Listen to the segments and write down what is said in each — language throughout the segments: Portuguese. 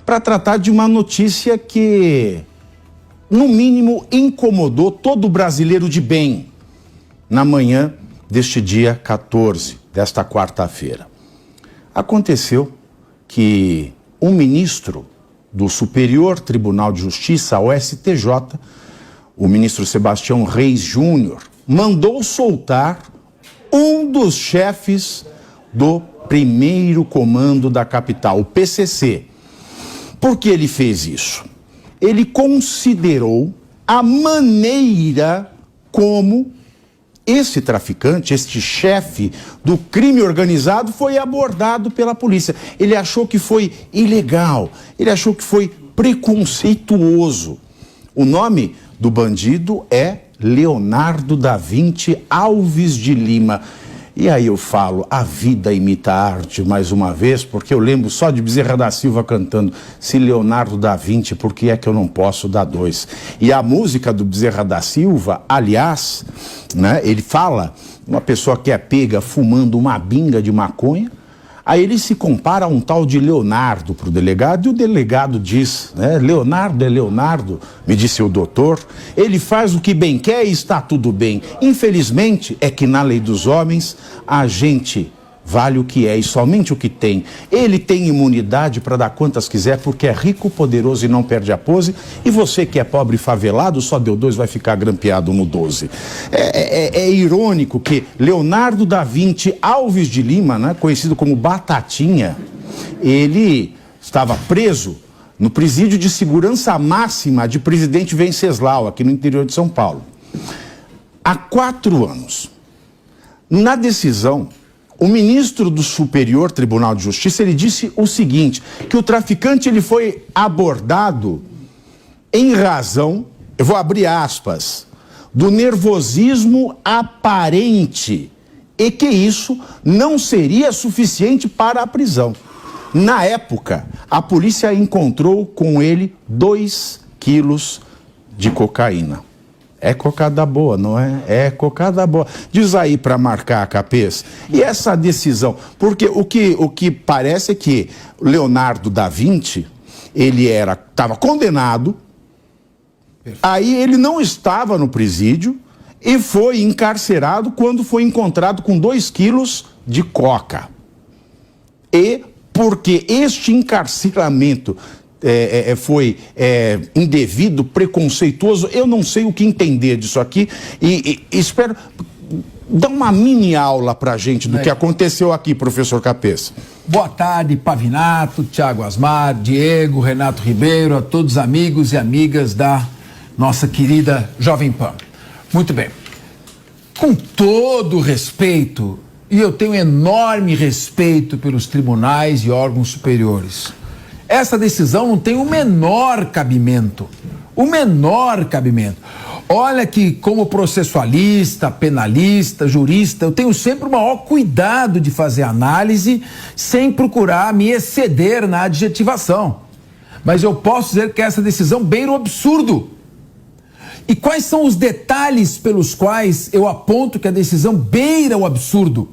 para tratar de uma notícia que, no mínimo, incomodou todo brasileiro de bem na manhã deste dia 14, desta quarta-feira. Aconteceu que um ministro do Superior Tribunal de Justiça, o STJ, o ministro Sebastião Reis Júnior, mandou soltar um dos chefes do primeiro comando da capital, o PCC. Por que ele fez isso? Ele considerou a maneira como esse traficante, este chefe do crime organizado foi abordado pela polícia. Ele achou que foi ilegal, ele achou que foi preconceituoso. O nome do bandido é Leonardo da Vinci Alves de Lima. E aí eu falo, a vida imita a arte mais uma vez, porque eu lembro só de Bezerra da Silva cantando se Leonardo da Vinci, por que é que eu não posso dar dois? E a música do Bezerra da Silva, aliás, né, ele fala, uma pessoa que é pega fumando uma binga de maconha, aí ele se compara a um tal de Leonardo para o delegado, e o delegado diz, né, Leonardo é Leonardo, me disse o doutor, ele faz o que bem quer e está tudo bem. Infelizmente, é que na lei dos homens, a gente vale o que é e somente o que tem. Ele tem imunidade para dar quantas quiser, porque é rico, poderoso e não perde a pose, e você que é pobre e favelado, só deu 2, vai ficar grampeado no 12. É irônico que Leonardo da Vinci Alves de Lima, né, conhecido como Batatinha, ele estava preso no presídio de segurança máxima de Presidente Venceslau, aqui no interior de São Paulo, há 4 anos. Na decisão, o ministro do Superior Tribunal de Justiça, ele disse o seguinte, que o traficante ele foi abordado em razão, eu vou abrir aspas, do nervosismo aparente e que isso não seria suficiente para a prisão. Na época, a polícia encontrou com ele 2 quilos de cocaína. É cocada boa, não é? É cocada boa. Diz aí para marcar a capês. E essa decisão, porque o que parece é que Leonardo da Vinci, ele estava condenado, aí ele não estava no presídio e foi encarcerado quando foi encontrado com 2 quilos de coca. E porque este encarceramento foi indevido, preconceituoso, eu não sei o que entender disso aqui e espero dar uma mini aula pra gente do que aconteceu aqui, professor Capês. Boa tarde, Pavinato, Thiago Asmar, Diego, Renato Ribeiro, a todos os amigos e amigas da nossa querida Jovem Pan. Muito bem, com todo respeito, e eu tenho enorme respeito pelos tribunais e órgãos superiores, essa decisão não tem o menor cabimento. O menor cabimento. Olha que, como processualista, penalista, jurista, eu tenho sempre o maior cuidado de fazer análise sem procurar me exceder na adjetivação. Mas eu posso dizer que essa decisão beira o absurdo. E quais são os detalhes pelos quais eu aponto que a decisão beira o absurdo?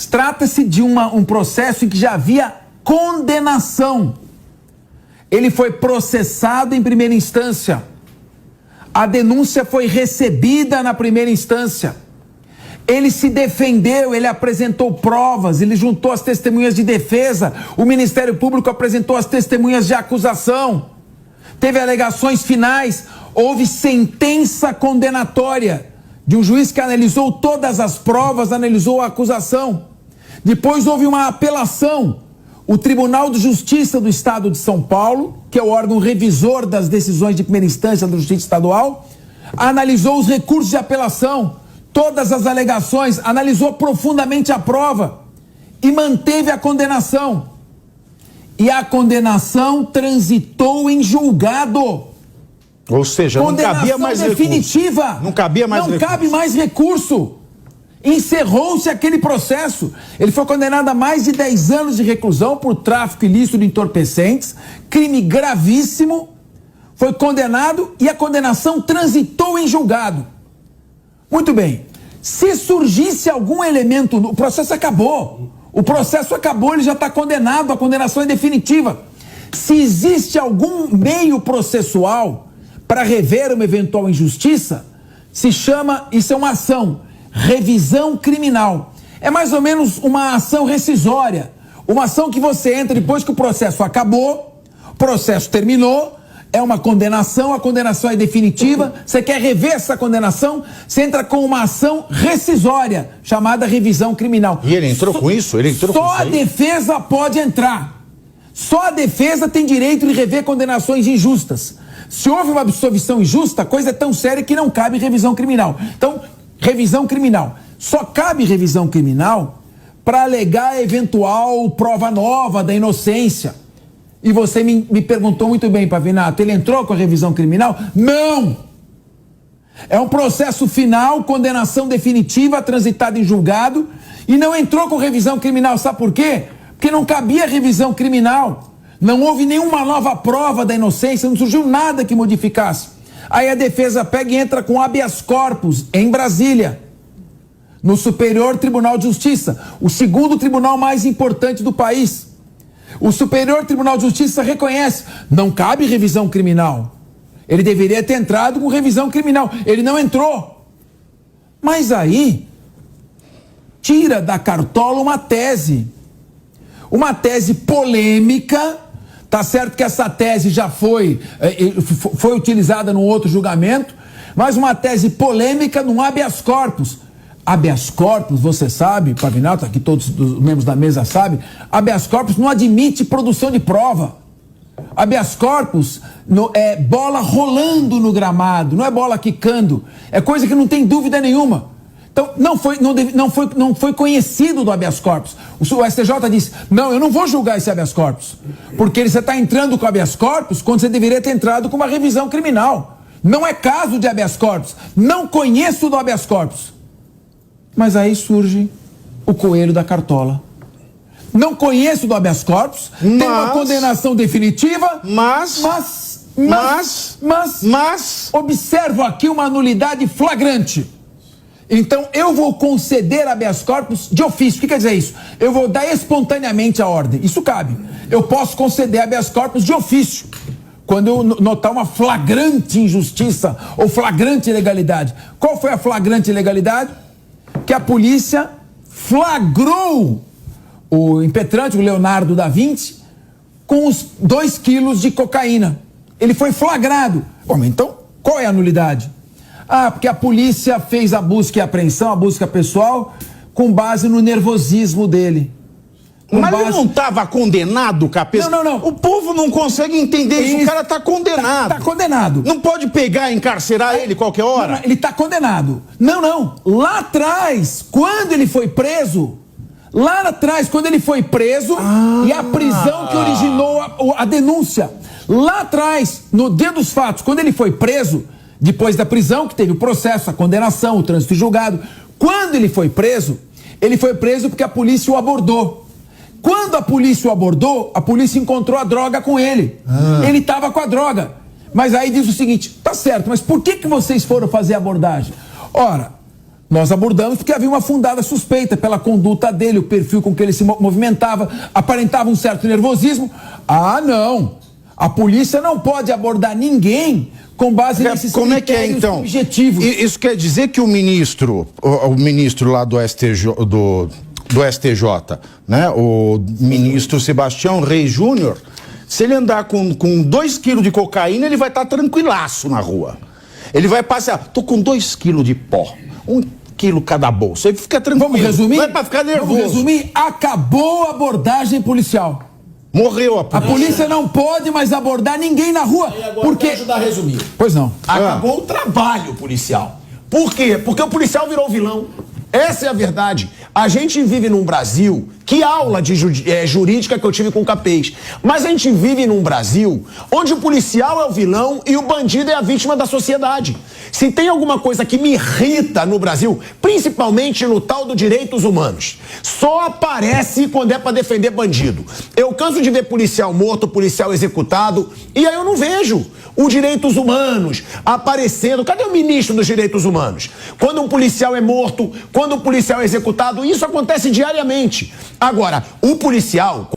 Trata-se de um processo em que já havia condenação. Ele foi processado em primeira instância. A denúncia foi recebida na primeira instância. Ele se defendeu, ele apresentou provas, ele juntou as testemunhas de defesa, o Ministério Público apresentou as testemunhas de acusação. Teve alegações finais, houve sentença condenatória de um juiz que analisou todas as provas, analisou a acusação. Depois houve uma apelação. O Tribunal de Justiça do Estado de São Paulo, que é o órgão revisor das decisões de primeira instância da Justiça Estadual, analisou os recursos de apelação, todas as alegações, analisou profundamente a prova e manteve a condenação. E a condenação transitou em julgado. Ou seja, não cabia mais definitiva. Recurso. Não cabia mais recurso. Não cabe mais recurso. Encerrou-se aquele processo. Ele foi condenado a mais de 10 anos de reclusão por tráfico ilícito de entorpecentes, crime gravíssimo. Foi condenado e a condenação transitou em julgado. Muito bem. Se surgisse algum elemento, o processo acabou. O processo acabou, ele já está condenado, a condenação é definitiva. Se existe algum meio processual para rever uma eventual injustiça, se chama, isso é uma ação, revisão criminal. É mais ou menos uma ação rescisória, uma ação que você entra depois que o processo acabou, o processo terminou, é uma condenação, a condenação é definitiva, você quer rever essa condenação, você entra com uma ação rescisória, chamada revisão criminal. E ele entrou com isso? Ele entrou só com isso aí? a defesa pode entrar. Só a defesa tem direito de rever condenações injustas. Se houve uma absolvição injusta, a coisa é tão séria que não cabe revisão criminal. Então, revisão criminal. Só cabe revisão criminal para alegar eventual prova nova da inocência. E você me perguntou muito bem, Pavinato, ele entrou com a revisão criminal? Não! É um processo final, condenação definitiva, transitada em julgado, e não entrou com revisão criminal. Sabe por quê? Porque não cabia revisão criminal. Não houve nenhuma nova prova da inocência, não surgiu nada que modificasse. Aí a defesa pega e entra com habeas corpus em Brasília, no Superior Tribunal de Justiça, o segundo tribunal mais importante do país. O Superior Tribunal de Justiça reconhece, não cabe revisão criminal. Ele deveria ter entrado com revisão criminal. Ele não entrou. Mas aí, tira da cartola uma tese polêmica. Tá certo que essa tese já foi utilizada num outro julgamento, mas uma tese polêmica num habeas corpus. Habeas corpus, você sabe, Pavinato, aqui todos os membros da mesa sabem, habeas corpus não admite produção de prova. Habeas corpus é bola rolando no gramado, não é bola quicando, é coisa que não tem dúvida nenhuma. Então, não foi conhecido do habeas corpus. O STJ disse, não, eu não vou julgar esse habeas corpus, porque você está entrando com habeas corpus quando você deveria ter entrado com uma revisão criminal. Não é caso de habeas corpus, não conheço do habeas corpus. Mas aí surge o coelho da cartola. Não conheço do habeas corpus, tem uma condenação definitiva, mas observo aqui uma nulidade flagrante. Então eu vou conceder habeas corpus de ofício. O que quer dizer isso? Eu vou dar espontaneamente a ordem. Isso cabe. Eu posso conceder habeas corpus de ofício, quando eu notar uma flagrante injustiça ou flagrante ilegalidade. Qual foi a flagrante ilegalidade? Que a polícia flagrou o impetrante, o Leonardo da Vinci, com os 2 quilos de cocaína. Ele foi flagrado. Bom, então, qual é a nulidade? Ah, porque a polícia fez a busca e apreensão, a busca pessoal, com base no nervosismo dele. Mas ele não estava condenado, Capês? Não. O povo não consegue entender isso. O cara está condenado. Tá condenado. Não pode pegar e encarcerar ele qualquer hora? Não, ele está condenado. Não. Lá atrás, quando ele foi preso, e a prisão que originou a denúncia, lá atrás, no dia dos fatos, quando ele foi preso, depois da prisão, que teve o processo, a condenação, o trânsito em julgado, quando ele foi preso porque a polícia o abordou. Quando a polícia o abordou, a polícia encontrou a droga com ele. Ele estava com a droga. Mas aí diz o seguinte, tá certo, mas por que vocês foram fazer a abordagem? Ora, nós abordamos porque havia uma fundada suspeita pela conduta dele, o perfil com que ele se movimentava, aparentava um certo nervosismo. Ah, não. A polícia não pode abordar ninguém com base nesses Como é que é, então? Objetivos. Isso quer dizer que o ministro lá do STJ, do STJ, né? O ministro Sebastião Reis Júnior, se ele andar com 2 quilos de cocaína, ele vai estar tranquilaço na rua. Ele vai passear, tô com 2 quilos de pó, 1 quilo cada bolsa, ele fica tranquilo. Vamos resumir? Não é pra ficar nervoso. Vamos resumir? Acabou a abordagem policial. Morreu a polícia. A polícia não pode mais abordar ninguém na rua. E agora porque... vou ajudar a resumir. Pois não. Acabou o trabalho policial. Por quê? Porque o policial virou vilão. Essa é a verdade. A gente vive num Brasil... Que aula de jurídica que eu tive com o Capês. Mas a gente vive num Brasil onde o policial é o vilão e o bandido é a vítima da sociedade. Se tem alguma coisa que me irrita no Brasil, principalmente no tal do direitos humanos, só aparece quando é pra defender bandido. Eu canso de ver policial morto, policial executado, e aí eu não vejo os direitos humanos aparecendo. Cadê o ministro dos direitos humanos? Quando um policial é morto, quando um policial é executado, isso acontece diariamente. Agora, o policial...